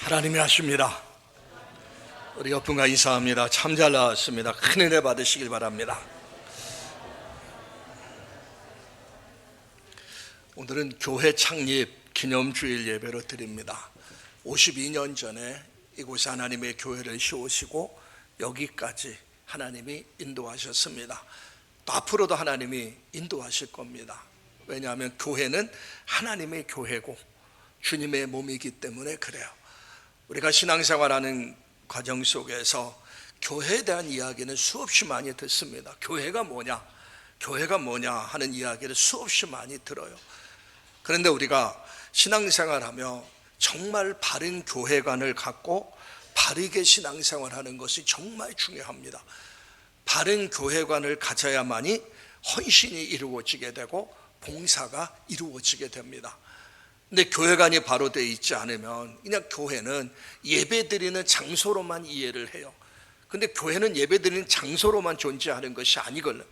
하나님이 하십니다. 우리 옆분과 인사합니다. 참 잘 나왔습니다. 큰 은혜 받으시길 바랍니다. 오늘은 교회 창립 기념주일 예배로 드립니다. 52년 전에 이곳에 하나님의 교회를 세우시고 여기까지 하나님이 인도하셨습니다. 또 앞으로도 하나님이 인도하실 겁니다. 왜냐하면 교회는 하나님의 교회고 주님의 몸이기 때문에 그래요. 우리가 신앙생활하는 과정 속에서 교회에 대한 이야기는 수없이 많이 듣습니다. 교회가 뭐냐? 교회가 뭐냐 하는 이야기를 수없이 많이 들어요. 그런데 우리가 신앙생활하며 정말 바른 교회관을 갖고 바르게 신앙생활하는 것이 정말 중요합니다. 바른 교회관을 가져야만이 헌신이 이루어지게 되고 봉사가 이루어지게 됩니다. 근데 교회관이 바로 되어 있지 않으면 그냥 교회는 예배드리는 장소로만 이해를 해요. 근데 교회는 예배드리는 장소로만 존재하는 것이 아니거든요.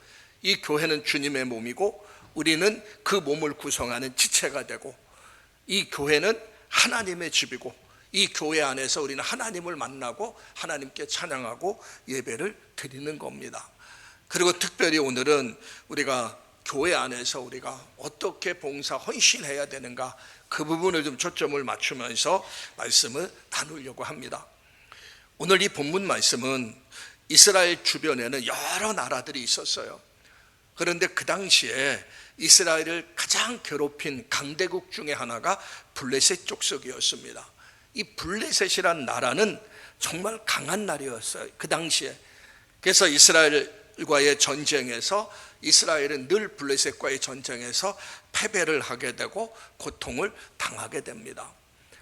이 교회는 주님의 몸이고 우리는 그 몸을 구성하는 지체가 되고, 이 교회는 하나님의 집이고 이 교회 안에서 우리는 하나님을 만나고 하나님께 찬양하고 예배를 드리는 겁니다. 그리고 특별히 오늘은 우리가 교회 안에서 우리가 어떻게 봉사 헌신해야 되는가, 그 부분을 좀 초점을 맞추면서 말씀을 나누려고 합니다. 오늘 이 본문 말씀은 이스라엘 주변에는 여러 나라들이 있었어요. 그런데 그 당시에 이스라엘을 가장 괴롭힌 강대국 중에 하나가 블레셋 족속이었습니다. 이 블레셋이란 나라는 정말 강한 나라였어요, 그 당시에. 그래서 이스라엘과의 전쟁에서 이스라엘은 늘 블레셋과의 전쟁에서 패배를 하게 되고 고통을 당하게 됩니다.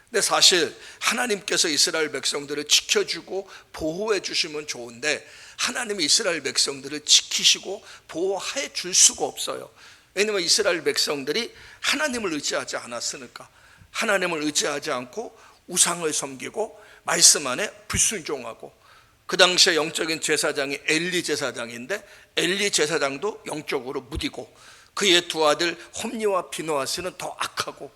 근데 사실 하나님께서 이스라엘 백성들을 지켜주고 보호해 주시면 좋은데 하나님이 이스라엘 백성들을 지키시고 보호해 줄 수가 없어요. 왜냐하면 이스라엘 백성들이 하나님을 의지하지 않았으니까. 하나님을 의지하지 않고 우상을 섬기고 말씀 안에 불순종하고, 그 당시에 영적인 제사장이 엘리 제사장인데 엘리 제사장도 영적으로 무디고 그의 두 아들 홈니와 비느하스는 더 악하고,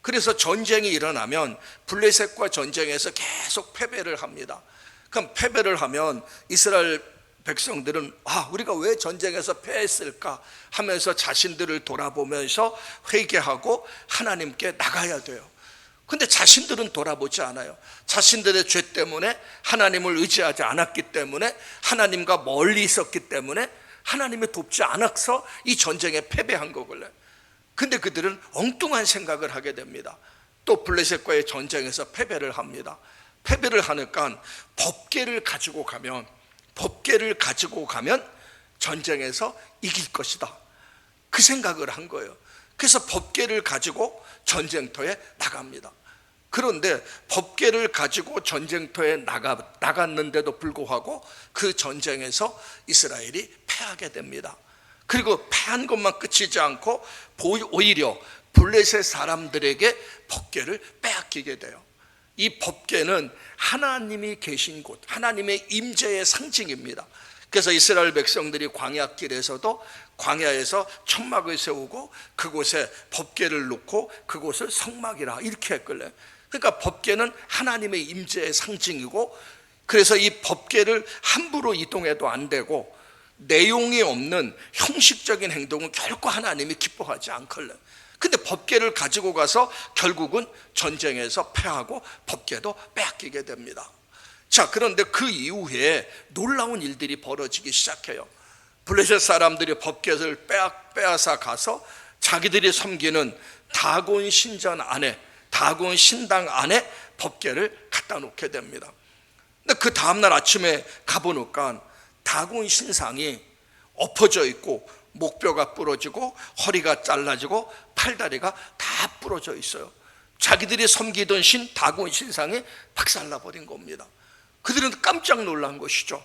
그래서 전쟁이 일어나면 블레셋과 전쟁에서 계속 패배를 합니다. 그럼 패배를 하면 이스라엘 백성들은 우리가 왜 전쟁에서 패했을까 하면서 자신들을 돌아보면서 회개하고 하나님께 나가야 돼요. 근데 자신들은 돌아보지 않아요. 자신들의 죄 때문에 하나님을 의지하지 않았기 때문에, 하나님과 멀리 있었기 때문에 하나님이 돕지 않아서 이 전쟁에 패배한 거길래. 근데 그들은 엉뚱한 생각을 하게 됩니다. 또 블레셋과의 전쟁에서 패배를 합니다. 패배를 하니까 법궤를 가지고 가면 전쟁에서 이길 것이다, 그 생각을 한 거예요. 그래서 법궤를 가지고 전쟁터에 나갑니다. 그런데 법궤를 가지고 전쟁터에 나갔는데도 불구하고 그 전쟁에서 이스라엘이 패하게 됩니다. 그리고 패한 것만 끝이지 않고 오히려 블레셋 사람들에게 법궤를 빼앗기게 돼요. 이 법궤는 하나님이 계신 곳, 하나님의 임재의 상징입니다. 그래서 이스라엘 백성들이 광야길에서도 광야에서 천막을 세우고 그곳에 법궤를 놓고 그곳을 성막이라 이렇게 했길래, 그러니까 법궤는 하나님의 임재의 상징이고, 그래서 이 법궤를 함부로 이동해도 안 되고 내용이 없는 형식적인 행동은 결코 하나님이 기뻐하지 않걸래. 근데 법궤를 가지고 가서 결국은 전쟁에서 패하고 법궤도 빼앗기게 됩니다. 자, 그런데 그 이후에 놀라운 일들이 벌어지기 시작해요. 블레셋 사람들이 법궤를 빼앗아 가서 자기들이 섬기는 다곤 신전 안에, 다곤 신당 안에 법궤를 갖다 놓게 됩니다. 근데 그 다음날 아침에 가보니까 다곤 신상이 엎어져 있고 목뼈가 부러지고 허리가 잘라지고 팔다리가 다 부러져 있어요. 자기들이 섬기던 다곤 신상이 박살나버린 겁니다. 그들은 깜짝 놀란 것이죠.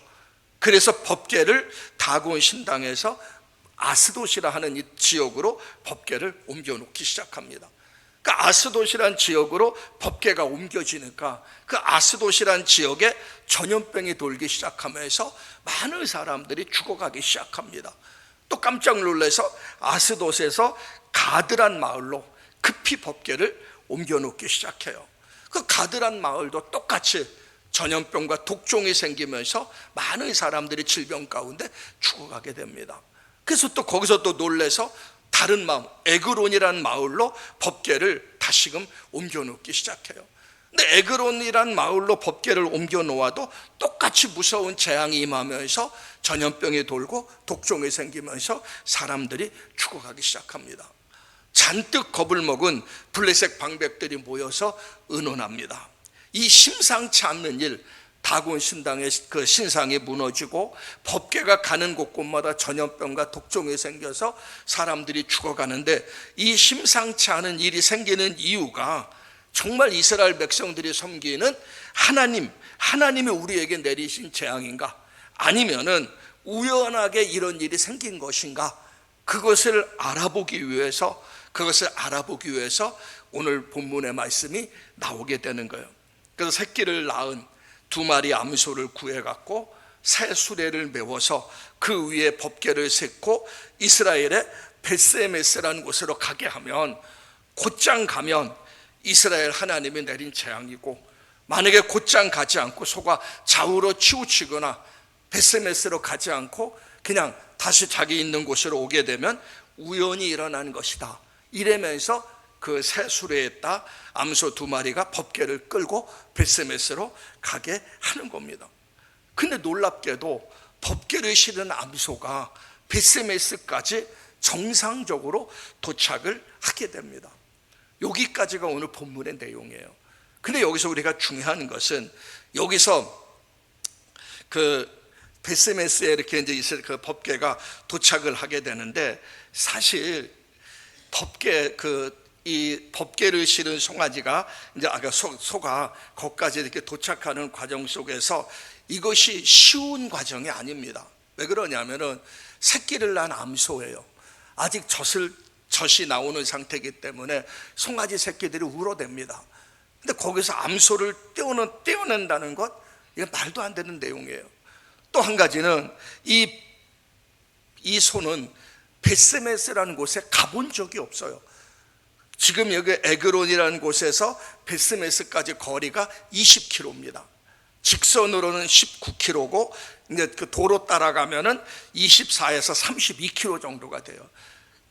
그래서 법궤를 다곤 신당에서 아스돗이라 하는 이 지역으로 법궤를 옮겨놓기 시작합니다. 그 아스돗이란 지역으로 법궤가 옮겨지니까 그 아스돗이란 지역에 전염병이 돌기 시작하면서 많은 사람들이 죽어가기 시작합니다. 또 깜짝 놀라서 아스돗에서 가드란 마을로 급히 법궤를 옮겨놓기 시작해요. 그 가드란 마을도 똑같이 전염병과 독종이 생기면서 많은 사람들이 질병 가운데 죽어가게 됩니다. 그래서 또 거기서 또 놀래서 다른 마을, 에그론이라는 마을로 법궤를 다시금 옮겨 놓기 시작해요. 근데 에그론이란 마을로 법궤를 옮겨 놓아도 똑같이 무서운 재앙이 임하면서 전염병이 돌고 독종이 생기면서 사람들이 죽어가기 시작합니다. 잔뜩 겁을 먹은 블레셋 방백들이 모여서 의논합니다. 이 심상치 않는 일, 다곤 신당의 그 신상이 무너지고 법궤가 가는 곳곳마다 전염병과 독종이 생겨서 사람들이 죽어가는데, 이 심상치 않은 일이 생기는 이유가 정말 이스라엘 백성들이 섬기는 하나님이 우리에게 내리신 재앙인가, 아니면은 우연하게 이런 일이 생긴 것인가, 그것을 알아보기 위해서 오늘 본문의 말씀이 나오게 되는 거예요. 그래서 새끼를 낳은 2마리 암소를 구해갖고 새 수레를 메워서 그 위에 법궤를 싣고 이스라엘의 벳세메스라는 곳으로 가게 하면, 곧장 가면 이스라엘 하나님이 내린 재앙이고, 만약에 곧장 가지 않고 소가 좌우로 치우치거나 벳세메스로 가지 않고 그냥 다시 자기 있는 곳으로 오게 되면 우연히 일어난 것이다, 이러면서 그 새 수레에 따 암소 2마리가 법궤를 끌고 벳세메스로 가게 하는 겁니다. 근데 놀랍게도 법궤를 실은 암소가 벳세메스까지 정상적으로 도착을 하게 됩니다. 여기까지가 오늘 본문의 내용이에요. 근데 여기서 우리가 중요한 것은, 여기서 그 벳세메스에 이렇게 이제 그 법궤가 도착을 하게 되는데, 사실 이 법궤를 실은 송아지가 이제 소가 거기까지 이렇게 도착하는 과정 속에서 이것이 쉬운 과정이 아닙니다. 왜 그러냐면은 새끼를 낳은 암소예요. 아직 젖이 나오는 상태이기 때문에 송아지 새끼들이 울어댑니다. 근데 거기서 암소를 떼어낸다는 것, 이건 말도 안 되는 내용이에요. 또 한 가지는 이 소는 벳세메스라는 곳에 가본 적이 없어요. 지금 여기 에그론이라는 곳에서 벳세메스까지 거리가 20km입니다. 직선으로는 19km고, 이제 그 도로 따라가면은 24에서 32km 정도가 돼요.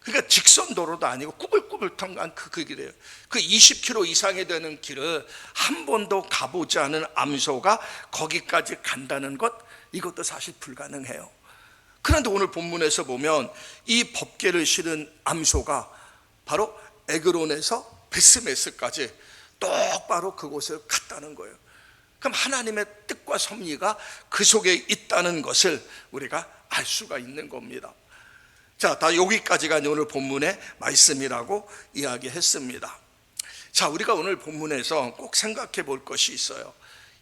그러니까 직선 도로도 아니고 꾸불꾸불 통한 그 길이에요. 그 20km 이상이 되는 길을 한 번도 가보지 않은 암소가 거기까지 간다는 것, 이것도 사실 불가능해요. 그런데 오늘 본문에서 보면 이 법궤를 실은 암소가 바로 에그론에서 벳세메스까지 똑바로 그곳을 갔다는 거예요. 그럼 하나님의 뜻과 섭리가 그 속에 있다는 것을 우리가 알 수가 있는 겁니다. 자, 다 여기까지가 오늘 본문의 말씀이라고 이야기했습니다. 자, 우리가 오늘 본문에서 꼭 생각해 볼 것이 있어요.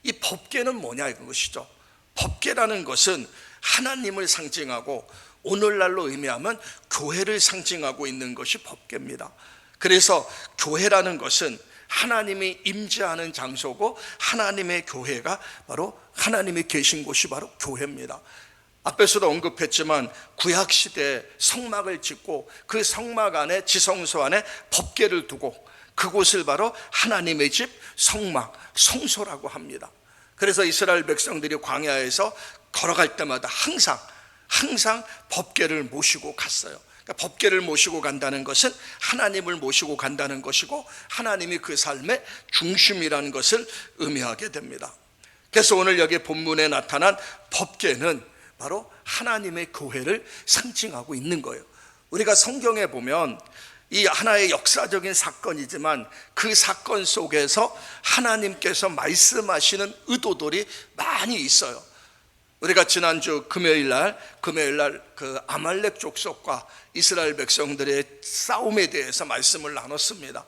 이 법궤는 뭐냐, 이것이죠. 법궤라는 것은 하나님을 상징하고, 오늘날로 의미하면 교회를 상징하고 있는 것이 법궤입니다. 그래서 교회라는 것은 하나님이 임재하는 장소고, 하나님의 교회가 바로 하나님이 계신 곳이 바로 교회입니다. 앞에서도 언급했지만 구약시대에 성막을 짓고 그 성막 안에, 지성소 안에 법궤를 두고 그곳을 바로 하나님의 집, 성막, 성소라고 합니다. 그래서 이스라엘 백성들이 광야에서 걸어갈 때마다 항상 법궤를 모시고 갔어요. 그러니까 법궤를 모시고 간다는 것은 하나님을 모시고 간다는 것이고, 하나님이 그 삶의 중심이라는 것을 의미하게 됩니다. 그래서 오늘 여기 본문에 나타난 법궤는 바로 하나님의 교회를 상징하고 있는 거예요. 우리가 성경에 보면 이 하나의 역사적인 사건이지만 그 사건 속에서 하나님께서 말씀하시는 의도들이 많이 있어요. 우리가 지난주 금요일날 그 아말렉 족속과 이스라엘 백성들의 싸움에 대해서 말씀을 나눴습니다.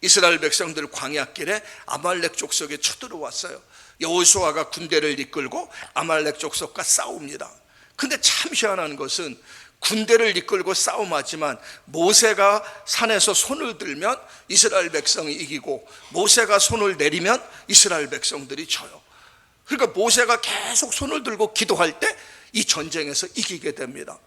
이스라엘 백성들 광야길에 아말렉 족속에 쳐들어왔어요. 여호수아가 군대를 이끌고 아말렉 족속과 싸웁니다. 근데 참 희한한 것은 군대를 이끌고 싸움하지만 모세가 산에서 손을 들면 이스라엘 백성이 이기고, 모세가 손을 내리면 이스라엘 백성들이 져요. 그러니까 모세가 계속 손을 들고 기도할 때 이 전쟁에서 이기게 됩니다.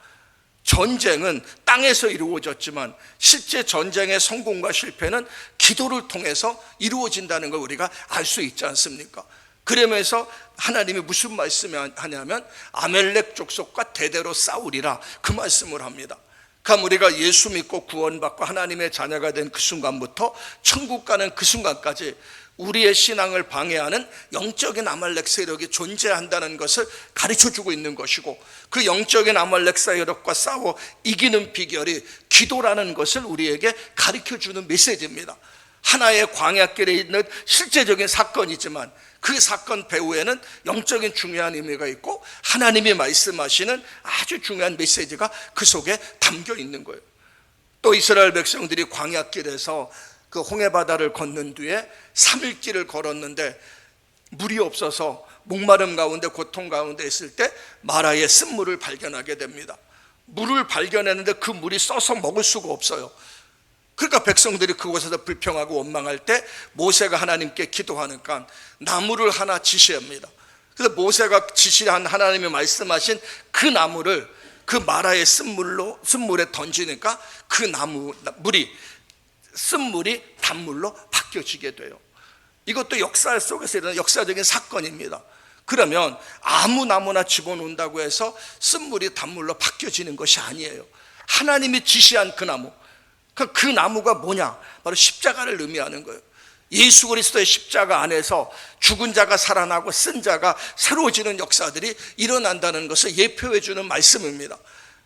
전쟁은 땅에서 이루어졌지만 실제 전쟁의 성공과 실패는 기도를 통해서 이루어진다는 걸 우리가 알 수 있지 않습니까? 그러면서 하나님이 무슨 말씀을 하냐면 아멜렉 족속과 대대로 싸우리라, 그 말씀을 합니다. 그럼 우리가 예수 믿고 구원받고 하나님의 자녀가 된 그 순간부터 천국 가는 그 순간까지 우리의 신앙을 방해하는 영적인 아말렉 세력이 존재한다는 것을 가르쳐주고 있는 것이고, 그 영적인 아말렉 세력과 싸워 이기는 비결이 기도라는 것을 우리에게 가르쳐주는 메시지입니다. 하나의 광야길에 있는 실제적인 사건이지만 그 사건 배후에는 영적인 중요한 의미가 있고 하나님이 말씀하시는 아주 중요한 메시지가 그 속에 담겨 있는 거예요. 또 이스라엘 백성들이 광야길에서 그 홍해바다를 걷는 뒤에 3일길을 걸었는데 물이 없어서 목마름 가운데 고통 가운데 있을 때 마라의 쓴물을 발견하게 됩니다. 물을 발견했는데 그 물이 써서 먹을 수가 없어요. 그러니까 백성들이 그곳에서 불평하고 원망할 때 모세가 하나님께 기도하니까 나무를 하나 지시합니다. 그래서 모세가 지시한 하나님이 말씀하신 그 나무를 그 마라의 쓴물에 던지니까 그 쓴물이 단물로 바뀌어지게 돼요. 이것도 역사 속에서 일어난 역사적인 사건입니다. 그러면 아무 나무나 집어넣는다고 해서 쓴물이 단물로 바뀌어지는 것이 아니에요. 하나님이 지시한 그 나무, 그 나무가 뭐냐? 바로 십자가를 의미하는 거예요. 예수 그리스도의 십자가 안에서 죽은 자가 살아나고 쓴 자가 새로워지는 역사들이 일어난다는 것을 예표해 주는 말씀입니다.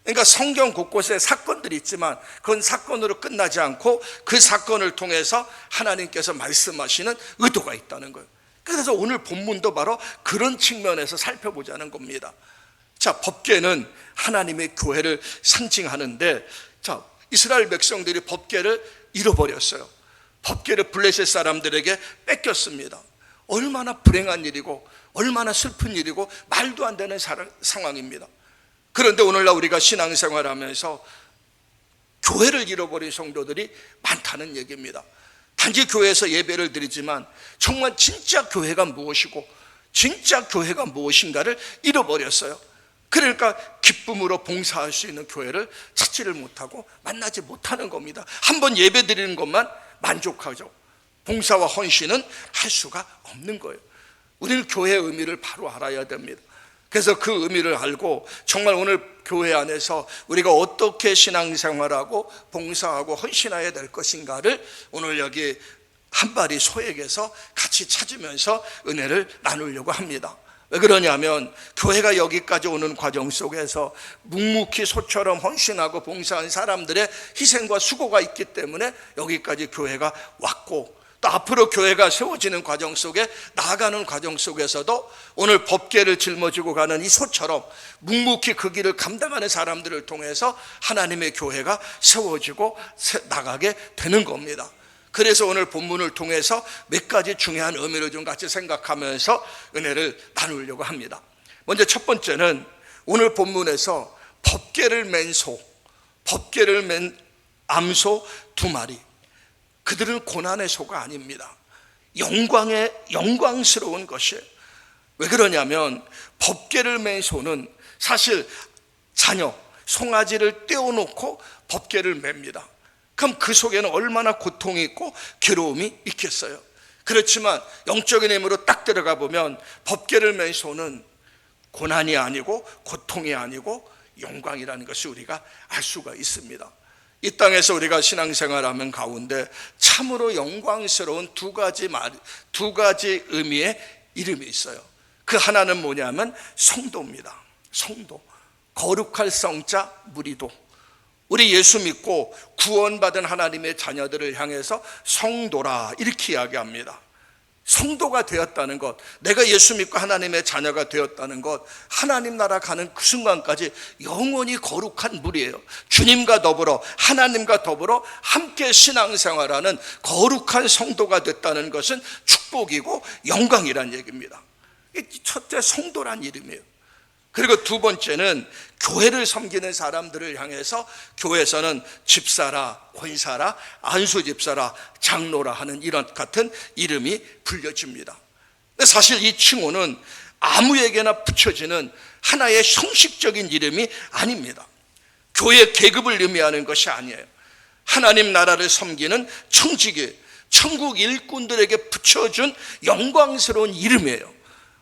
그러니까 성경 곳곳에 사건들이 있지만 그건 사건으로 끝나지 않고 그 사건을 통해서 하나님께서 말씀하시는 의도가 있다는 거예요. 그래서 오늘 본문도 바로 그런 측면에서 살펴보자는 겁니다. 자, 법궤는 하나님의 교회를 상징하는데, 자, 이스라엘 백성들이 법궤를 잃어버렸어요. 법궤를 블레셋 사람들에게 뺏겼습니다. 얼마나 불행한 일이고 얼마나 슬픈 일이고 말도 안 되는 상황입니다. 그런데 오늘날 우리가 신앙생활하면서 교회를 잃어버린 성도들이 많다는 얘기입니다. 단지 교회에서 예배를 드리지만 정말 진짜 교회가 무엇이고 진짜 교회가 무엇인가를 잃어버렸어요. 그러니까 기쁨으로 봉사할 수 있는 교회를 찾지를 못하고 만나지 못하는 겁니다. 한번 예배 드리는 것만 만족하죠. 봉사와 헌신은 할 수가 없는 거예요. 우리는 교회의 의미를 바로 알아야 됩니다. 그래서 그 의미를 알고 정말 오늘 교회 안에서 우리가 어떻게 신앙생활하고 봉사하고 헌신해야 될 것인가를 오늘 여기 한바리 소액에서 같이 찾으면서 은혜를 나누려고 합니다. 왜 그러냐면 교회가 여기까지 오는 과정 속에서 묵묵히 소처럼 헌신하고 봉사한 사람들의 희생과 수고가 있기 때문에 여기까지 교회가 왔고, 또 앞으로 교회가 세워지는 과정 속에 나아가는 과정 속에서도 오늘 법궤를 짊어지고 가는 이 소처럼 묵묵히 그 길을 감당하는 사람들을 통해서 하나님의 교회가 세워지고 나가게 되는 겁니다. 그래서 오늘 본문을 통해서 몇 가지 중요한 의미를 좀 같이 생각하면서 은혜를 나누려고 합니다. 먼저 첫 번째는 오늘 본문에서 법궤를 맨 암소 2마리, 그들은 고난의 소가 아닙니다. 영광스러운 것이에요. 왜 그러냐면 법궤를 맨 소는 사실 자녀, 송아지를 떼어놓고 법궤를 맵니다. 그럼 그 속에는 얼마나 고통이 있고 괴로움이 있겠어요. 그렇지만 영적인 힘으로 딱 들어가 보면 법궤를 맨 소는 고난이 아니고 고통이 아니고 영광이라는 것을 우리가 알 수가 있습니다. 이 땅에서 우리가 신앙생활하는 가운데 참으로 영광스러운 두 가지 의미의 이름이 있어요. 그 하나는 뭐냐면 성도입니다. 성도, 거룩할 성자 무리도. 우리 예수 믿고 구원받은 하나님의 자녀들을 향해서 성도라 이렇게 이야기합니다. 성도가 되었다는 것, 내가 예수 믿고 하나님의 자녀가 되었다는 것, 하나님 나라 가는 그 순간까지 영원히 거룩한 무리예요. 주님과 더불어 하나님과 더불어 함께 신앙생활하는 거룩한 성도가 됐다는 것은 축복이고 영광이란 얘기입니다. 첫째, 성도란 이름이에요. 그리고 두 번째는 교회를 섬기는 사람들을 향해서 교회에서는 집사라, 권사라, 안수집사라, 장로라 하는 이런 같은 이름이 불려집니다. 근데 사실 이 칭호는 아무에게나 붙여지는 하나의 형식적인 이름이 아닙니다. 교회 계급을 의미하는 것이 아니에요. 하나님 나라를 섬기는 청지기, 천국 일꾼들에게 붙여준 영광스러운 이름이에요.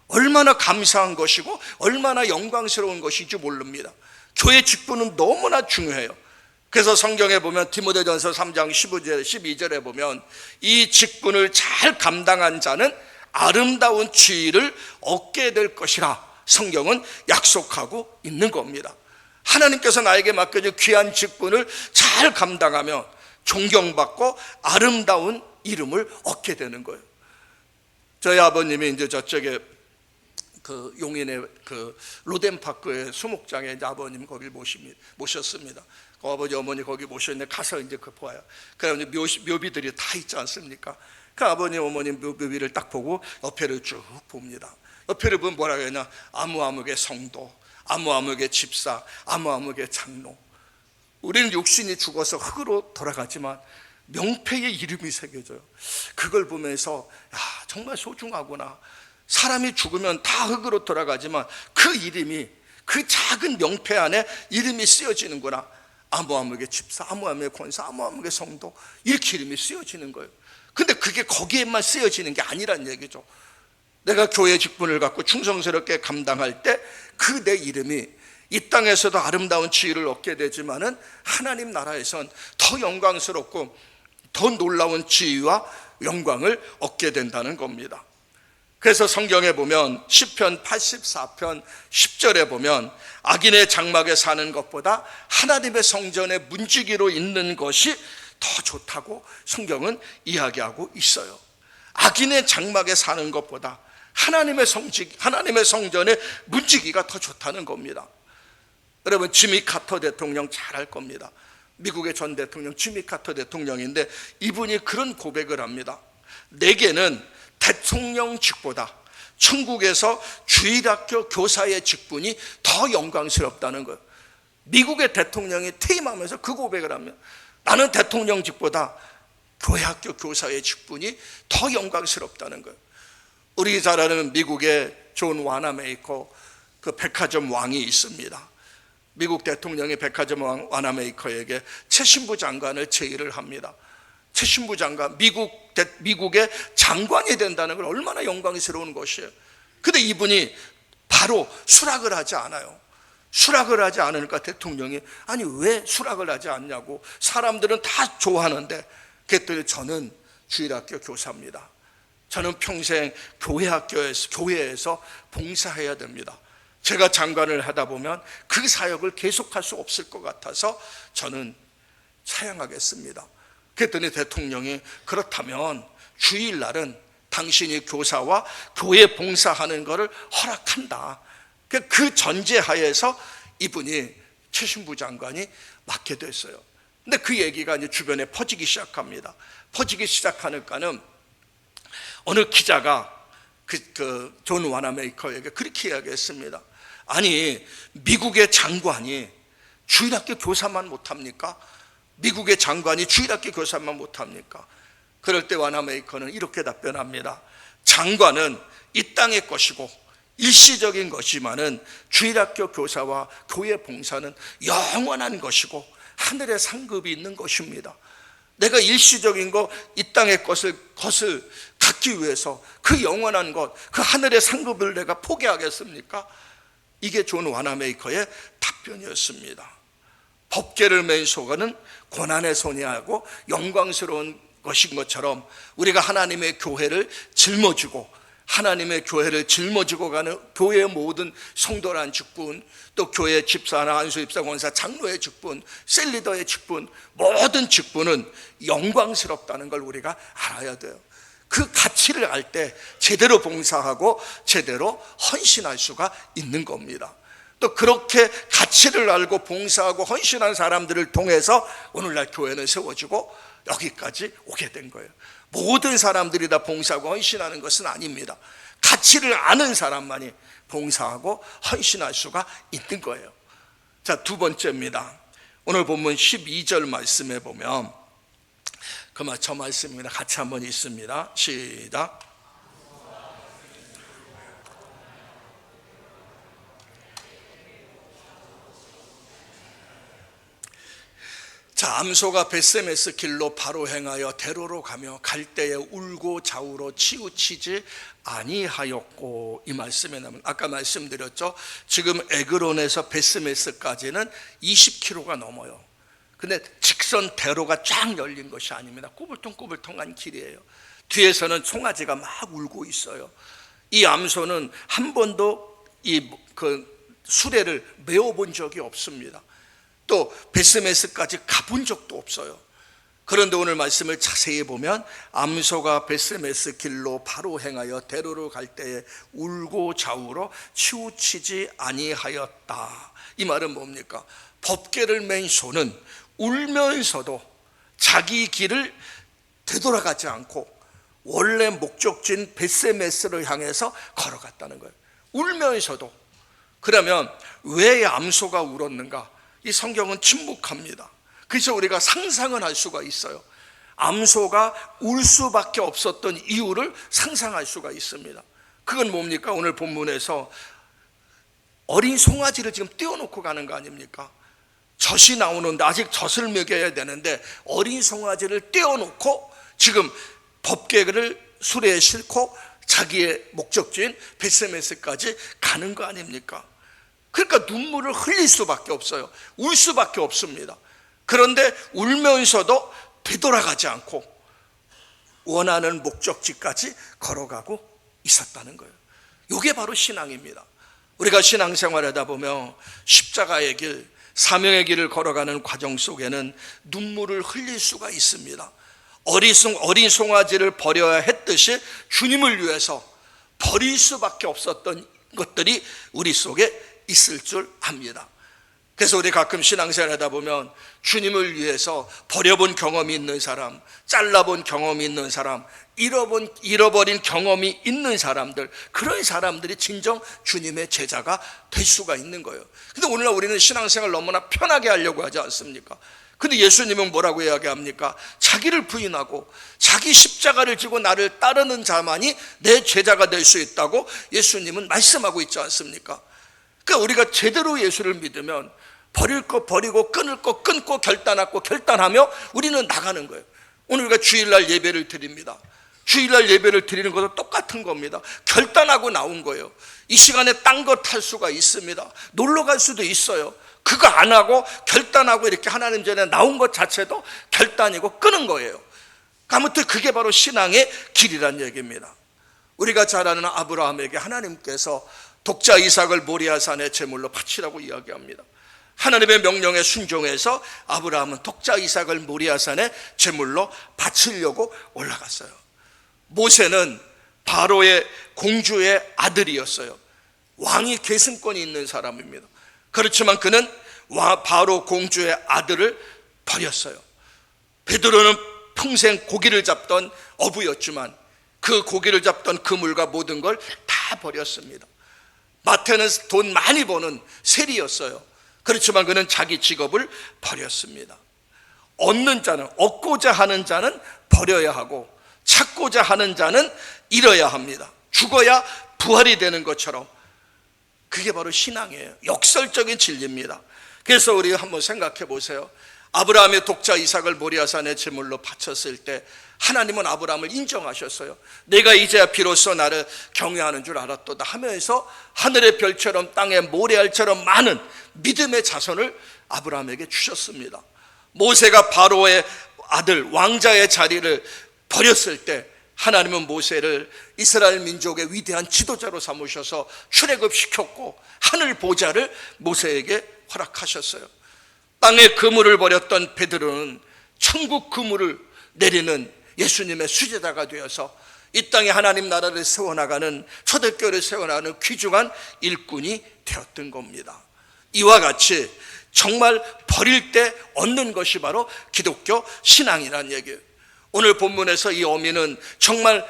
얼마나 감사한 것이고 얼마나 영광스러운 것인지 모릅니다. 교회 직분은 너무나 중요해요. 그래서 성경에 보면 디모데전서 3장 12절에 보면 이 직분을 잘 감당한 자는 아름다운 지위를 얻게 될 것이라 성경은 약속하고 있는 겁니다. 하나님께서 나에게 맡겨준 귀한 직분을 잘 감당하면 존경받고 아름다운 이름을 얻게 되는 거예요. 저희 아버님이 이제 저쪽에 그 용인의 그 로덴파크의 수목장에 이제 아버님 거길 모셨습니다. 그 아버지 어머니 거기 모셨는데 가서 이제 그 보아요. 그래 이제 묘비들이 다 있지 않습니까? 그 아버님 어머님 묘비를 딱 보고 옆에를 쭉 봅니다. 옆에를 보면 뭐라 그러냐? 아무아무개 성도, 아무아무개 집사, 아무아무개 장로. 우리는 육신이 죽어서 흙으로 돌아가지만 명패의 이름이 새겨져요. 그걸 보면서 야, 정말 소중하구나. 사람이 죽으면 다 흙으로 돌아가지만 그 이름이, 그 작은 명패 안에 이름이 쓰여지는구나. 아무아무개 집사, 아무아무개 권사, 아무아무개 성도, 이렇게 이름이 쓰여지는 거예요. 근데 그게 거기에만 쓰여지는 게 아니란 얘기죠. 내가 교회 직분을 갖고 충성스럽게 감당할 때 그 내 이름이 이 땅에서도 아름다운 지위를 얻게 되지만은 하나님 나라에선 더 영광스럽고 더 놀라운 지위와 영광을 얻게 된다는 겁니다. 그래서 성경에 보면 시편 84편 10절에 보면 악인의 장막에 사는 것보다 하나님의 성전에 문지기로 있는 것이 더 좋다고 성경은 이야기하고 있어요. 악인의 장막에 사는 것보다 하나님의 성전에 문지기가 더 좋다는 겁니다. 여러분 지미 카터 대통령 잘 알 겁니다. 미국의 전 대통령 지미 카터 대통령인데 이분이 그런 고백을 합니다. 내게는 대통령직보다 천국에서 주일학교 교사의 직분이 더 영광스럽다는 거예요. 미국의 대통령이 퇴임하면서 그 고백을 하면 나는 대통령직보다 교회학교 교사의 직분이 더 영광스럽다는 거예요. 우리 잘 아는 미국의 존 와나메이커, 그 백화점 왕이 있습니다. 미국 대통령이 백화점 왕 와나메이커에게 최신부 장관을 제의를 합니다. 최신부 장관, 미국의 장관이 된다는 걸 얼마나 영광스러운 것이에요. 근데 이분이 바로 수락을 하지 않아요. 수락을 하지 않으니까 대통령이 아니 왜 수락을 하지 않냐고, 사람들은 다 좋아하는데. 그랬더니 저는 주일학교 교사입니다. 저는 평생 교회에서 봉사해야 됩니다. 제가 장관을 하다 보면 그 사역을 계속할 수 없을 것 같아서 저는 사양하겠습니다. 그랬더니 대통령이 그렇다면 주일날은 당신이 교사와 교회 봉사하는 것을 허락한다. 그 전제하에서 이분이 최신부 장관이 맡게 됐어요. 근데 그 얘기가 이제 주변에 퍼지기 시작합니다. 퍼지기 시작하니까는 어느 기자가 존 와나메이커에게 그렇게 이야기했습니다. 아니 미국의 장관이 주일학교 교사만 못합니까? 미국의 장관이 주일학교 교사만 못합니까? 그럴 때 와나메이커는 이렇게 답변합니다. 장관은 이 땅의 것이고 일시적인 것이지만은 주일학교 교사와 교회 봉사는 영원한 것이고 하늘의 상급이 있는 것입니다. 내가 일시적인 것, 이 땅의 것을 갖기 위해서 그 영원한 것, 그 하늘의 상급을 내가 포기하겠습니까? 이게 존 와나메이커의 답변이었습니다. 법궤를 맨 소가는 고난의 손이하고 영광스러운 것인 것처럼 우리가 하나님의 교회를 짊어지고 하나님의 교회를 짊어지고 가는 교회의 모든 성도란 직분, 또 교회 집사나 안수집사, 권사, 장로의 직분, 셀리더의 직분, 모든 직분은 영광스럽다는 걸 우리가 알아야 돼요. 그 가치를 알 때 제대로 봉사하고 제대로 헌신할 수가 있는 겁니다. 또 그렇게 가치를 알고 봉사하고 헌신한 사람들을 통해서 오늘날 교회는 세워지고 여기까지 오게 된 거예요. 모든 사람들이 다 봉사하고 헌신하는 것은 아닙니다. 가치를 아는 사람만이 봉사하고 헌신할 수가 있는 거예요. 자, 두 번째입니다. 오늘 본문 12절 말씀에 보면 저 말씀입니다. 같이 한번 읽습니다. 시작. 자, 암소가 벳세메스 길로 바로 행하여 대로로 가며 갈 때에 울고 좌우로 치우치지 아니하였고, 이 말씀에 나오면 아까 말씀드렸죠. 지금 에그론에서 벳세메스까지는 20km가 넘어요. 근데 직선 대로가 쫙 열린 것이 아닙니다. 꼬불통꼬불통한 길이에요. 뒤에서는 송아지가 막 울고 있어요. 이 암소는 한 번도 그 수레를 메어본 적이 없습니다. 또 벳세메스까지 가본 적도 없어요. 그런데 오늘 말씀을 자세히 보면 암소가 벳세메스 길로 바로 행하여 대로로 갈 때에 울고 좌우로 치우치지 아니하였다. 이 말은 뭡니까? 법궤를 맨 소는 울면서도 자기 길을 되돌아가지 않고 원래 목적지인 벳세메스를 향해서 걸어갔다는 거예요. 울면서도. 그러면 왜 암소가 울었는가? 이 성경은 침묵합니다. 그래서 우리가 상상은 할 수가 있어요. 암소가 울 수밖에 없었던 이유를 상상할 수가 있습니다. 그건 뭡니까? 오늘 본문에서 어린 송아지를 지금 떼어놓고 가는 거 아닙니까? 젖이 나오는데 아직 젖을 먹여야 되는데 어린 송아지를 떼어놓고 지금 법궤를 수레에 싣고 자기의 목적지인 벳세메스까지 가는 거 아닙니까? 그러니까 눈물을 흘릴 수밖에 없어요. 울 수밖에 없습니다. 그런데 울면서도 되돌아가지 않고 원하는 목적지까지 걸어가고 있었다는 거예요. 이게 바로 신앙입니다. 우리가 신앙생활하다 보면 십자가의 길, 사명의 길을 걸어가는 과정 속에는 눈물을 흘릴 수가 있습니다. 어린 송아지를 버려야 했듯이 주님을 위해서 버릴 수밖에 없었던 것들이 우리 속에 있을 줄 압니다. 그래서 우리 가끔 신앙생활 하다 보면 주님을 위해서 버려본 경험이 있는 사람, 잘라본 경험이 있는 사람, 잃어버린 경험이 있는 사람들, 그런 사람들이 진정 주님의 제자가 될 수가 있는 거예요. 근데 오늘날 우리는 신앙생활 너무나 편하게 하려고 하지 않습니까? 근데 예수님은 뭐라고 이야기합니까? 자기를 부인하고 자기 십자가를 지고 나를 따르는 자만이 내 제자가 될 수 있다고 예수님은 말씀하고 있지 않습니까? 그러니까 우리가 제대로 예수를 믿으면 버릴 거 버리고 끊을 거 끊고 결단하며 우리는 나가는 거예요. 오늘 우리가 주일날 예배를 드립니다. 주일날 예배를 드리는 것도 똑같은 겁니다. 결단하고 나온 거예요. 이 시간에 딴 거 탈 수가 있습니다. 놀러 갈 수도 있어요. 그거 안 하고 결단하고 이렇게 하나님 전에 나온 것 자체도 결단이고 끄는 거예요. 아무튼 그게 바로 신앙의 길이란 얘기입니다. 우리가 잘 아는 아브라함에게 하나님께서 독자 이삭을 모리아산의 제물로 바치라고 이야기합니다. 하나님의 명령에 순종해서 아브라함은 독자 이삭을 모리아산의 제물로 바치려고 올라갔어요. 모세는 바로의 공주의 아들이었어요. 왕이 계승권이 있는 사람입니다. 그렇지만 그는 바로 공주의 아들을 버렸어요. 베드로는 평생 고기를 잡던 어부였지만 그 고기를 잡던 그물과 모든 걸 다 버렸습니다. 마태는 돈 많이 버는 세리였어요. 그렇지만 그는 자기 직업을 버렸습니다. 얻고자 하는 자는 버려야 하고 찾고자 하는 자는 잃어야 합니다. 죽어야 부활이 되는 것처럼 그게 바로 신앙이에요. 역설적인 진리입니다. 그래서 우리 한번 생각해 보세요. 아브라함의 독자 이삭을 모리아산의 제물로 바쳤을 때 하나님은 아브라함을 인정하셨어요. 내가 이제야 비로소 나를 경외하는 줄 알았도다 하면서 하늘의 별처럼 땅의 모래알처럼 많은 믿음의 자손을 아브라함에게 주셨습니다. 모세가 바로의 아들 왕자의 자리를 버렸을 때 하나님은 모세를 이스라엘 민족의 위대한 지도자로 삼으셔서 출애굽시켰고 하늘 보좌를 모세에게 허락하셨어요. 땅에 그물을 버렸던 베드로는 천국 그물을 내리는 예수님의 수제자가 되어서 이 땅에 하나님 나라를 세워나가는 초대교회를 세워나가는 귀중한 일꾼이 되었던 겁니다. 이와 같이 정말 버릴 때 얻는 것이 바로 기독교 신앙이라는 얘기예요. 오늘 본문에서 이 어미는 정말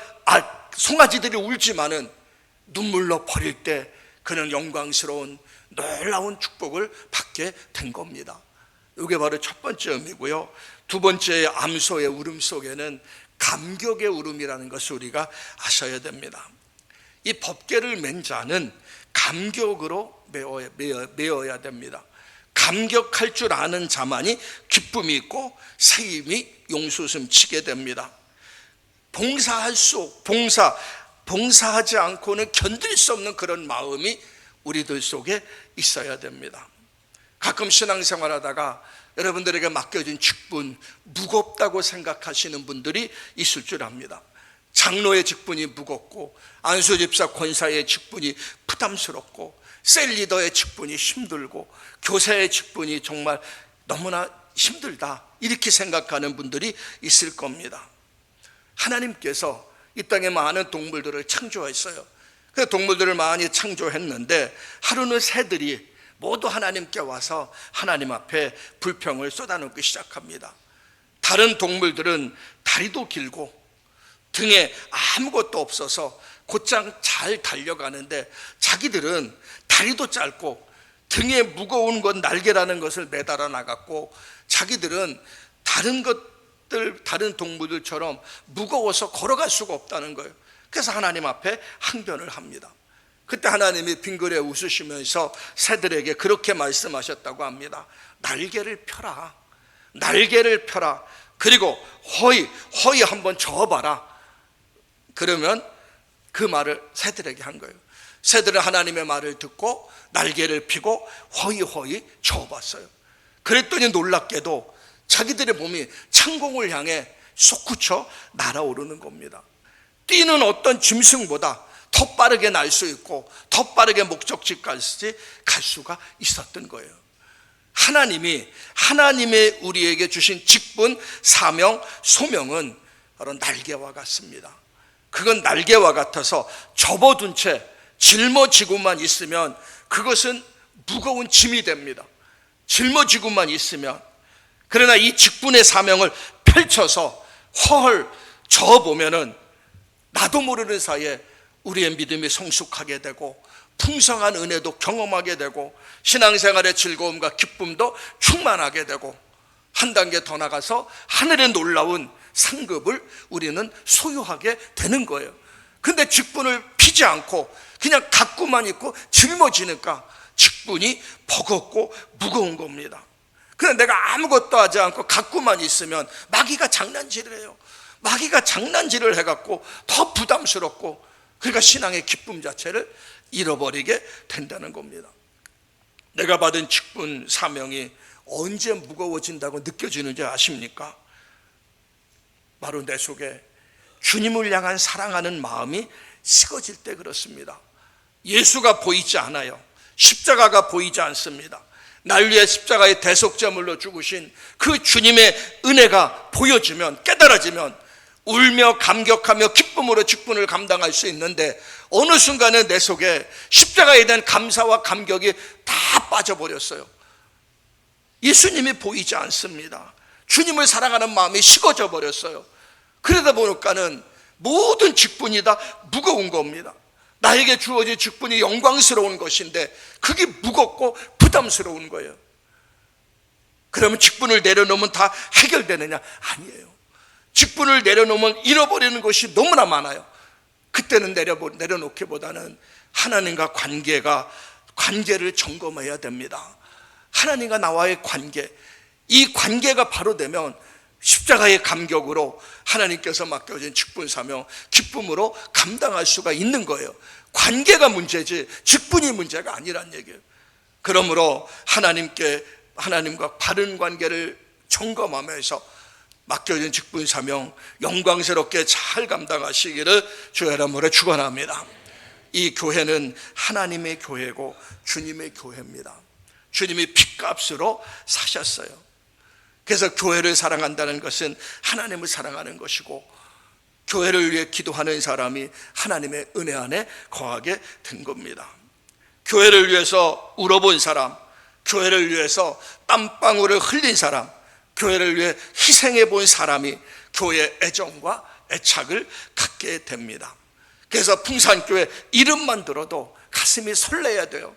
송아지들이 울지만은 눈물로 버릴 때 그는 영광스러운 놀라운 축복을 받게 된 겁니다. 이게 바로 첫 번째 의미고요. 두 번째 암소의 울음 속에는 감격의 울음이라는 것을 우리가 아셔야 됩니다. 이 법궤를 맨 자는 감격으로 메어야 됩니다. 감격할 줄 아는 자만이 기쁨이 있고 새 힘이 용솟음 치게 됩니다. 봉사하지 않고는 견딜 수 없는 그런 마음이 우리들 속에 있어야 됩니다. 가끔 신앙생활하다가 여러분들에게 맡겨진 직분 무겁다고 생각하시는 분들이 있을 줄 압니다. 장로의 직분이 무겁고, 안수집사 권사의 직분이 부담스럽고, 셀리더의 직분이 힘들고, 교사의 직분이 정말 너무나 힘들다, 이렇게 생각하는 분들이 있을 겁니다. 하나님께서 이 땅에 많은 동물들을 창조했어요. 그 동물들을 많이 창조했는데 하루는 새들이 모두 하나님께 와서 하나님 앞에 불평을 쏟아놓기 시작합니다. 다른 동물들은 다리도 길고 등에 아무것도 없어서 곧장 잘 달려가는데, 자기들은 다리도 짧고 등에 무거운 건 날개라는 것을 매달아 나갔고, 자기들은 다른 동물들처럼 무거워서 걸어갈 수가 없다는 거예요. 그래서 하나님 앞에 항변을 합니다. 그때 하나님이 빙그레 웃으시면서 새들에게 그렇게 말씀하셨다고 합니다. 날개를 펴라. 날개를 펴라. 그리고 허이 한번 저어봐라. 그러면 그 말을 새들에게 한 거예요. 새들은 하나님의 말을 듣고 날개를 펴고 허이 저어봤어요. 그랬더니 놀랍게도 자기들의 몸이 창공을 향해 솟구쳐 날아오르는 겁니다. 뛰는 어떤 짐승보다 더 빠르게 날 수 있고 더 빠르게 목적지까지 갈 수가 있었던 거예요. 하나님의 우리에게 주신 직분, 사명, 소명은 바로 날개와 같습니다. 그건 날개와 같아서 접어둔 채 짊어지고만 있으면 그것은 무거운 짐이 됩니다. 짊어지고만 있으면. 그러나 이 직분의 사명을 펼쳐서 헐 저어보면은 나도 모르는 사이에 우리의 믿음이 성숙하게 되고 풍성한 은혜도 경험하게 되고 신앙생활의 즐거움과 기쁨도 충만하게 되고, 한 단계 더 나가서 하늘의 놀라운 상급을 우리는 소유하게 되는 거예요. 근데 직분을 피지 않고 그냥 갖고만 있고 짊어지니까 직분이 버겁고 무거운 겁니다. 그런데 내가 아무것도 하지 않고 갖고만 있으면 마귀가 장난질을 해요. 마귀가 장난질을 해갖고 더 부담스럽고, 그러니까 신앙의 기쁨 자체를 잃어버리게 된다는 겁니다. 내가 받은 직분, 사명이 언제 무거워진다고 느껴지는지 아십니까? 바로 내 속에 주님을 향한 사랑하는 마음이 식어질 때 그렇습니다. 예수가 보이지 않아요. 십자가가 보이지 않습니다. 날 위해 십자가의 대속제물로 죽으신 그 주님의 은혜가 보여지면, 깨달아지면 울며 감격하며 기쁨으로 직분을 감당할 수 있는데, 어느 순간에 내 속에 십자가에 대한 감사와 감격이 다 빠져버렸어요. 예수님이 보이지 않습니다. 주님을 사랑하는 마음이 식어져 버렸어요. 그러다 보니까는 모든 직분이 다 무거운 겁니다. 나에게 주어진 직분이 영광스러운 것인데 그게 무겁고 부담스러운 거예요. 그러면 직분을 내려놓으면 다 해결되느냐? 아니에요. 직분을 내려놓으면 잃어버리는 것이 너무나 많아요. 그때는 내려놓기보다는 하나님과 관계를 점검해야 됩니다. 하나님과 나와의 관계, 이 관계가 바로 되면 십자가의 감격으로 하나님께서 맡겨진 직분, 사명, 기쁨으로 감당할 수가 있는 거예요. 관계가 문제지 직분이 문제가 아니란 얘기예요. 그러므로 하나님과 바른 관계를 점검하면서 맡겨진 직분, 사명 영광스럽게 잘 감당하시기를 주의 이름으로 축원합니다. 이 교회는 하나님의 교회고 주님의 교회입니다. 주님이 핏값으로 사셨어요. 그래서 교회를 사랑한다는 것은 하나님을 사랑하는 것이고, 교회를 위해 기도하는 사람이 하나님의 은혜 안에 거하게 된 겁니다. 교회를 위해서 울어본 사람, 교회를 위해서 땀방울을 흘린 사람, 교회를 위해 희생해 본 사람이 교회의 애정과 애착을 갖게 됩니다. 그래서 풍산교회 이름만 들어도 가슴이 설레야 돼요.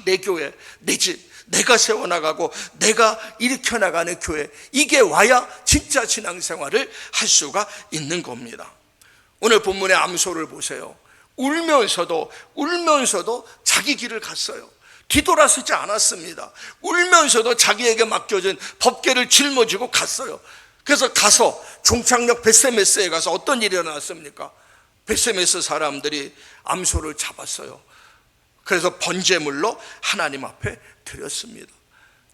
내 교회, 내 집, 내가 세워나가고 내가 일으켜 나가는 교회, 이게 와야 진짜 신앙생활을 할 수가 있는 겁니다. 오늘 본문의 암소를 보세요. 울면서도 자기 길을 갔어요. 뒤돌아서지 않았습니다. 울면서도 자기에게 맡겨진 법궤를 짊어지고 갔어요. 그래서 가서 종착역 벳세메스에 가서 어떤 일이 일어났습니까? 벳세메스 사람들이 암소를 잡았어요. 그래서 번제물로 하나님 앞에 드렸습니다.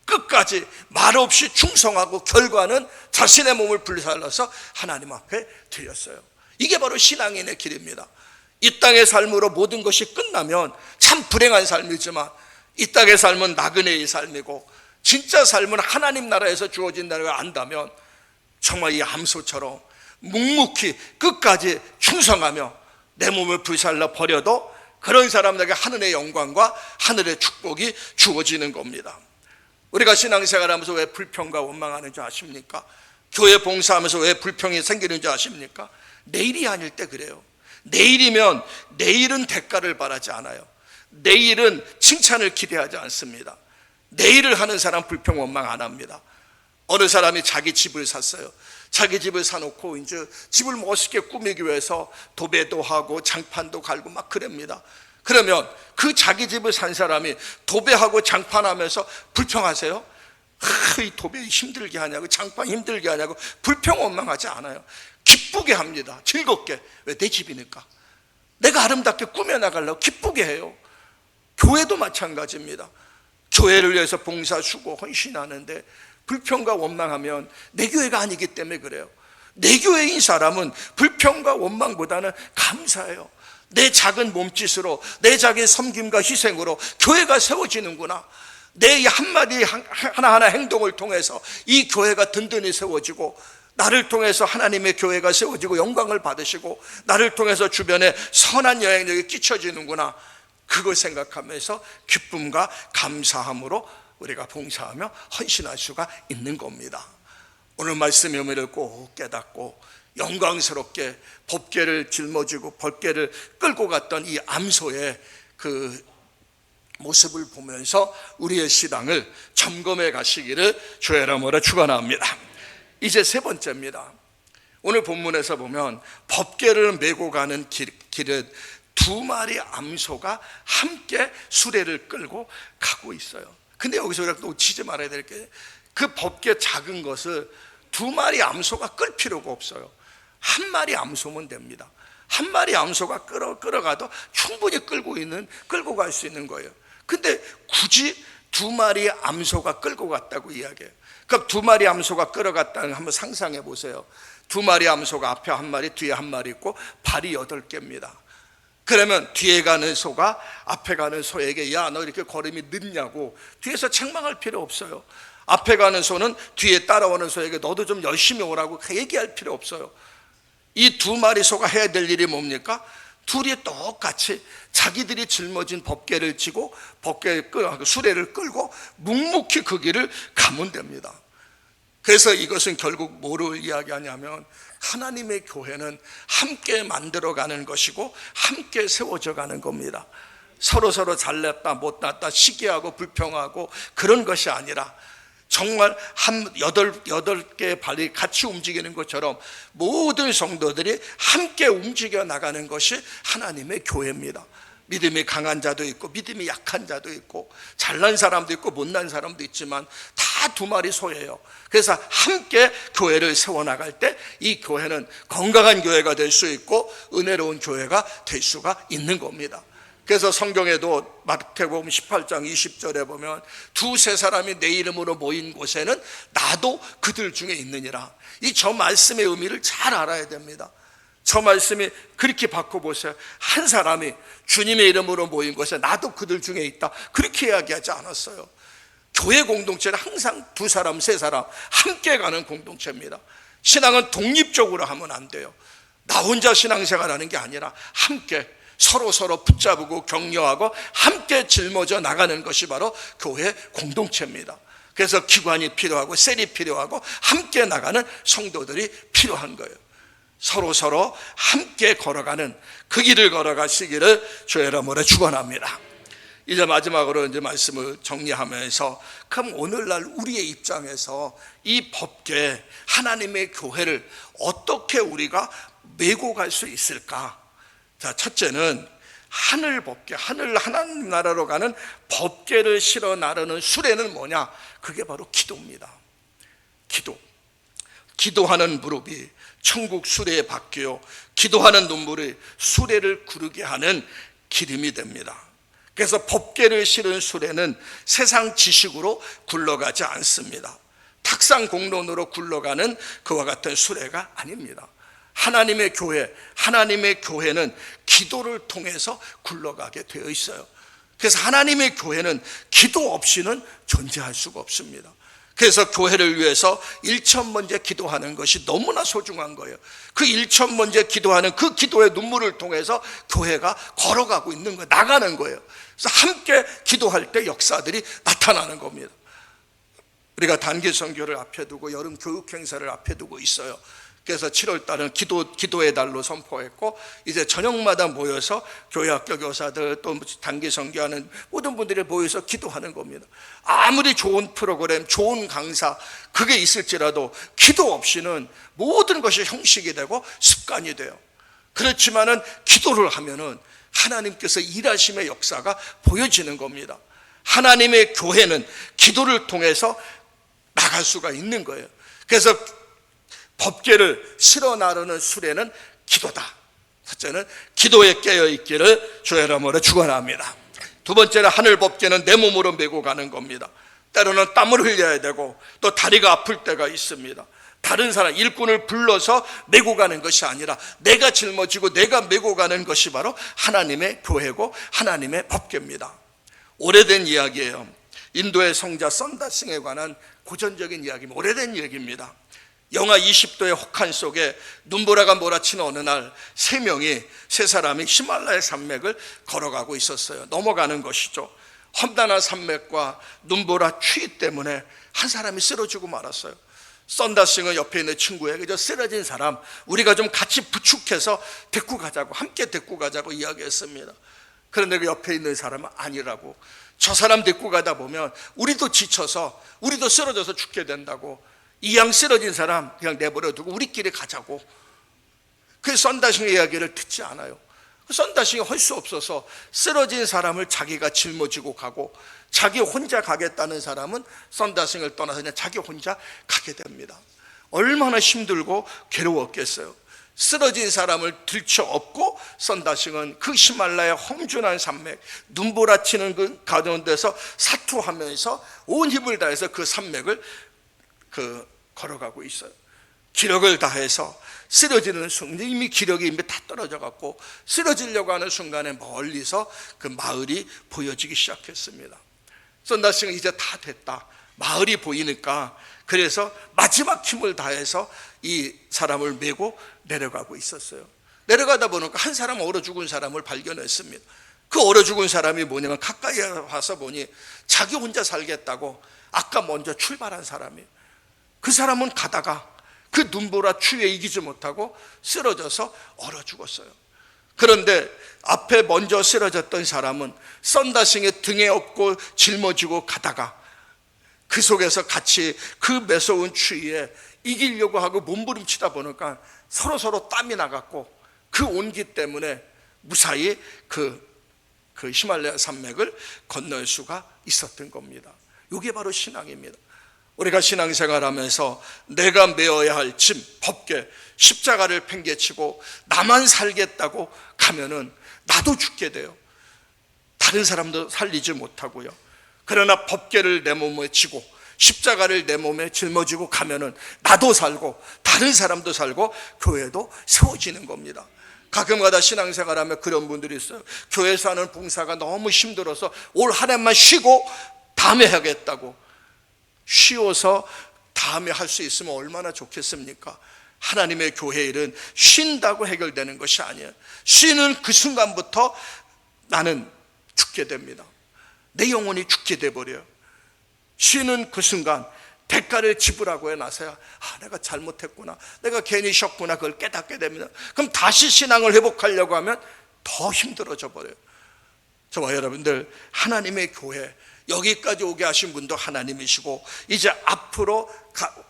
끝까지 말없이 충성하고 결과는 자신의 몸을 불살라서 하나님 앞에 드렸어요. 이게 바로 신앙인의 길입니다. 이 땅의 삶으로 모든 것이 끝나면 참 불행한 삶이지만 이 땅의 삶은 나그네의 삶이고 진짜 삶은 하나님 나라에서 주어진다는 걸 안다면 정말 이 암소처럼 묵묵히 끝까지 충성하며 내 몸을 불살라 버려도 그런 사람들에게 하늘의 영광과 하늘의 축복이 주어지는 겁니다. 우리가 신앙생활하면서 왜 불평과 원망하는 줄 아십니까? 교회 봉사하면서 왜 불평이 생기는 줄 아십니까? 내일이 아닐 때 그래요. 내일이면 내일은 대가를 바라지 않아요. 내일은 칭찬을 기대하지 않습니다. 내일을 하는 사람 불평 원망 안 합니다. 어느 사람이 자기 집을 샀어요. 자기 집을 사놓고 이제 집을 멋있게 꾸미기 위해서 도배도 하고 장판도 갈고 막 그럽니다. 그러면 그 자기 집을 산 사람이 도배하고 장판하면서 불평하세요? 이 도배 힘들게 하냐고 장판 힘들게 하냐고 불평 원망하지 않아요. 기쁘게 합니다. 즐겁게. 왜? 내 집이니까. 내가 아름답게 꾸며나가려고 기쁘게 해요. 교회도 마찬가지입니다. 교회를 위해서 봉사 수고 헌신하는데 불평과 원망하면 내 교회가 아니기 때문에 그래요. 내 교회인 사람은 불평과 원망보다는 감사해요. 내 작은 몸짓으로 내 작은 섬김과 희생으로 교회가 세워지는구나. 내 한마디 하나하나 행동을 통해서 이 교회가 든든히 세워지고 나를 통해서 하나님의 교회가 세워지고 영광을 받으시고 나를 통해서 주변에 선한 영향력이 끼쳐지는구나. 그걸 생각하면서 기쁨과 감사함으로 우리가 봉사하며 헌신할 수가 있는 겁니다. 오늘 말씀의 의미를 꼭 깨닫고 영광스럽게 법궤를 짊어지고 법궤를 끌고 갔던 이 암소의 그 모습을 보면서 우리의 신앙을 점검해 가시기를 주의 이름으로 축원합니다. 이제 세 번째입니다. 오늘 본문에서 보면 법궤를 메고 가는 길은 두 마리 암소가 함께 수레를 끌고 가고 있어요. 근데 여기서 우리가 놓치지 말아야 될 게 그 법궤 작은 것을 두 마리 암소가 끌 필요가 없어요. 한 마리 암소면 됩니다. 한 마리 암소가 끌어가도 충분히 끌고 갈 수 있는 거예요. 근데 굳이 두 마리 암소가 끌고 갔다고 이야기해요. 그럼 두 마리 암소가 끌어갔다는 걸 한번 상상해 보세요. 두 마리 암소가 앞에 한 마리 뒤에 한 마리 있고 발이 8개입니다. 그러면 뒤에 가는 소가 앞에 가는 소에게 야 너 이렇게 걸음이 늦냐고 뒤에서 책망할 필요 없어요. 앞에 가는 소는 뒤에 따라오는 소에게 너도 좀 열심히 오라고 얘기할 필요 없어요. 이 두 마리 소가 해야 될 일이 뭡니까? 둘이 똑같이 자기들이 짊어진 법궤를 지고 수레를 끌고 묵묵히 그 길을 가면 됩니다. 그래서 이것은 결국 뭐를 이야기하냐면 하나님의 교회는 함께 만들어가는 것이고 함께 세워져 가는 겁니다. 서로 잘났다 못났다 시기하고 불평하고 그런 것이 아니라 정말 여덟 개의 발이 같이 움직이는 것처럼 모든 성도들이 함께 움직여 나가는 것이 하나님의 교회입니다. 믿음이 강한 자도 있고 믿음이 약한 자도 있고 잘난 사람도 있고 못난 사람도 있지만 다 두 마리 소예요. 그래서 함께 교회를 세워나갈 때 이 교회는 건강한 교회가 될 수 있고 은혜로운 교회가 될 수가 있는 겁니다. 그래서 성경에도 마태복음 18장 20절에 보면 두세 사람이 내 이름으로 모인 곳에는 나도 그들 중에 있느니라. 이 저 말씀의 의미를 잘 알아야 됩니다. 저 말씀이 그렇게 바꿔보세요. 한 사람이 주님의 이름으로 모인 곳에 나도 그들 중에 있다 그렇게 이야기하지 않았어요. 교회 공동체는 항상 두 사람 세 사람 함께 가는 공동체입니다. 신앙은 독립적으로 하면 안 돼요. 나 혼자 신앙생활하는 게 아니라 함께 서로 붙잡고 격려하고 함께 짊어져 나가는 것이 바로 교회 공동체입니다. 그래서 기관이 필요하고 셀이 필요하고 함께 나가는 성도들이 필요한 거예요. 서로 함께 걸어가는 그 길을 걸어가시기를 주의 이름으로 축원합니다. 이제 마지막으로 이제 말씀을 정리하면서 그럼 오늘날 우리의 입장에서 이 법궤 하나님의 교회를 어떻게 우리가 메고 갈 수 있을까? 자, 첫째는 하늘 법궤, 하늘 하나님 나라로 가는 법궤를 실어 나르는 수레는 뭐냐? 그게 바로 기도입니다. 기도하는 무릎이 천국 수레에 바뀌어 기도하는 눈물이 수레를 구르게 하는 기름이 됩니다. 그래서 법궤를 실은 수레는 세상 지식으로 굴러가지 않습니다. 탁상 공론으로 굴러가는 그와 같은 수레가 아닙니다. 하나님의 교회는 기도를 통해서 굴러가게 되어 있어요. 그래서 하나님의 교회는 기도 없이는 존재할 수가 없습니다. 그래서 교회를 위해서 일천번째 기도하는 것이 너무나 소중한 거예요. 그 일천번째 기도하는 그 기도의 눈물을 통해서 교회가 걸어가고 있는 거예요. 나가는 거예요. 그래서 함께 기도할 때 역사들이 나타나는 겁니다. 우리가 단기 선교를 앞에 두고 여름 교육 행사를 앞에 두고 있어요. 그래서 7월 달은 기도의 달로 선포했고, 이제 저녁마다 모여서 교회 학교 교사들 또 단기 선교하는 모든 분들이 모여서 기도하는 겁니다. 아무리 좋은 프로그램, 좋은 강사 그게 있을지라도 기도 없이는 모든 것이 형식이 되고 습관이 돼요. 그렇지만은 기도를 하면은 하나님께서 일하심의 역사가 보여지는 겁니다. 하나님의 교회는 기도를 통해서 나갈 수가 있는 거예요. 그래서 법궤를 실어 나르는 수레는 기도다. 첫째는 기도에 깨어 있기를 주의 이름으로 축원합니다. 두 번째는 하늘 법궤는 내 몸으로 메고 가는 겁니다. 때로는 땀을 흘려야 되고 또 다리가 아플 때가 있습니다. 다른 사람 일꾼을 불러서 메고 가는 것이 아니라 내가 짊어지고 내가 메고 가는 것이 바로 하나님의 교회고 하나님의 법궤입니다. 오래된 이야기예요. 인도의 성자 선다싱에 관한 고전적인 이야기입니다. 오래된 얘기입니다. 영하 20도의 혹한 속에 눈보라가 몰아치는 어느 날 세 사람이 히말라야 산맥을 걸어가고 있었어요. 넘어가는 것이죠. 험난한 산맥과 눈보라 추위 때문에 한 사람이 쓰러지고 말았어요. 선다싱은 옆에 있는 친구에게 저 쓰러진 사람 우리가 좀 같이 부축해서 데리고 가자고, 함께 데리고 가자고 이야기했습니다. 그런데 그 옆에 있는 사람은 아니라고, 저 사람 데리고 가다 보면 우리도 지쳐서 우리도 쓰러져서 죽게 된다고, 이왕 쓰러진 사람 그냥 내버려두고 우리끼리 가자고. 그 선다싱의 이야기를 듣지 않아요. 선다싱이 할 수 없어서 쓰러진 사람을 자기가 짊어지고 가고, 자기 혼자 가겠다는 사람은 선다싱을 떠나서 그냥 자기 혼자 가게 됩니다. 얼마나 힘들고 괴로웠겠어요. 쓰러진 사람을 들쳐업고 선다싱은 그 히말라야 험준한 산맥, 눈보라치는 그 가운데서 사투하면서 온 힘을 다해서 그 산맥을 걸어가고 있어요. 기력을 다해서 쓰러지는 순간, 이미 기력이 이미 다 떨어져 갖고 쓰러지려고 하는 순간에 멀리서 그 마을이 보여지기 시작했습니다. 선다싱은 이제 다 됐다, 마을이 보이니까, 그래서 마지막 힘을 다해서 이 사람을 메고 내려가고 있었어요. 내려가다 보니까 한 사람 얼어 죽은 사람을 발견했습니다. 그 얼어 죽은 사람이 뭐냐면 가까이 와서 보니 자기 혼자 살겠다고 아까 먼저 출발한 사람이에요. 그 사람은 가다가 그 눈보라 추위에 이기지 못하고 쓰러져서 얼어 죽었어요. 그런데 앞에 먼저 쓰러졌던 사람은 선다싱의 등에 업고 짊어지고 가다가 그 속에서 같이 그 매서운 추위에 이기려고 하고 몸부림치다 보니까 서로 땀이 나갔고, 그 온기 때문에 무사히 그 히말라야 산맥을 건널 수가 있었던 겁니다. 이게 바로 신앙입니다. 우리가 신앙생활하면서 내가 메어야 할 짐, 법궤, 십자가를 팽개치고 나만 살겠다고 가면은 나도 죽게 돼요. 다른 사람도 살리지 못하고요. 그러나 법궤를 내 몸에 지고 십자가를 내 몸에 짊어지고 가면은 나도 살고 다른 사람도 살고 교회도 세워지는 겁니다. 가끔가다 신앙생활하면 그런 분들이 있어요. 교회에서 하는 봉사가 너무 힘들어서 올 한 해만 쉬고 다음에 하겠다고. 쉬어서 다음에 할 수 있으면 얼마나 좋겠습니까? 하나님의 교회 일은 쉰다고 해결되는 것이 아니에요. 쉬는 그 순간부터 나는 죽게 됩니다. 내 영혼이 죽게 돼버려요. 쉬는 그 순간 대가를 지불하고 나서야 내가 잘못했구나, 내가 괜히 쉬었구나, 그걸 깨닫게 됩니다. 그럼 다시 신앙을 회복하려고 하면 더 힘들어져 버려요. 저와 여러분들, 하나님의 교회, 여기까지 오게 하신 분도 하나님이시고 이제 앞으로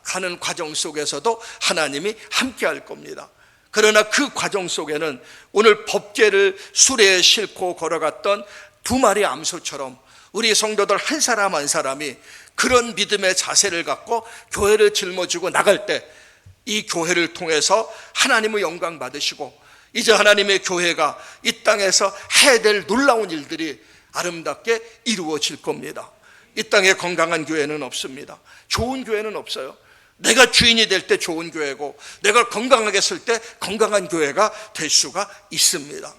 가는 과정 속에서도 하나님이 함께 할 겁니다. 그러나 그 과정 속에는 오늘 법궤를 수레에 싣고 걸어갔던 두 마리 암소처럼 우리 성도들 한 사람 한 사람이 그런 믿음의 자세를 갖고 교회를 짊어지고 나갈 때 이 교회를 통해서 하나님의 영광 받으시고 이제 하나님의 교회가 이 땅에서 해야 될 놀라운 일들이 아름답게 이루어질 겁니다. 이 땅에 건강한 교회는 없습니다. 좋은 교회는 없어요. 내가 주인이 될 때 좋은 교회고 내가 건강하게 쓸 때 건강한 교회가 될 수가 있습니다.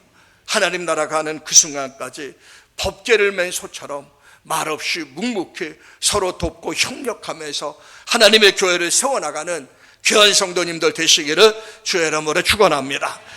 하나님 나라가 하는 그 순간까지 법궤를 맨 소처럼 말없이 묵묵히 서로 돕고 협력하면서 하나님의 교회를 세워나가는 귀한 성도님들 되시기를 주의 이름으로 축원합니다.